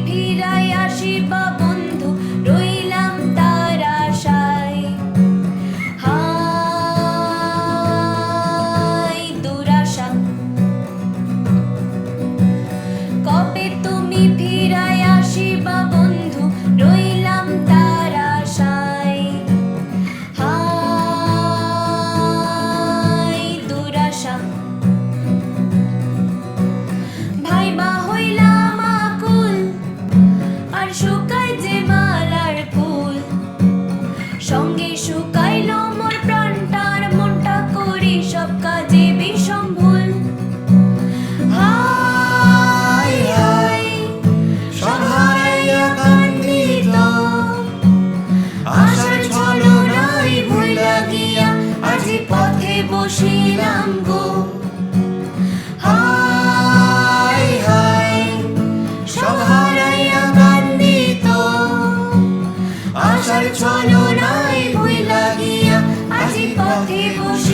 ফিরাই আসিবা বন্ধু, রইলাম তার আশায়। হায় দুরাশা, কবে তুমি ফিরাই আসিবা বন্ধু, রইলাম তার আশায়। হায় দুরাশা, ভাইবা হইলাম আকুল, আর শুকায় যে মালার ফুল। সঙ্গে শুকাইলো মোর প্রাণটার, মনটা করি সব কাজে বিষম্ভুল। হায় হায় সব হারাইয়া কান্দিত, আশার ছলনায় ভুইলা গিয়া আজি পথে বসিলাম গো। হায় হায় সব হারাইয়া কান্দিত, আশার ছলনায় ভুইলা গিয়া আজি পথে বসিলাম।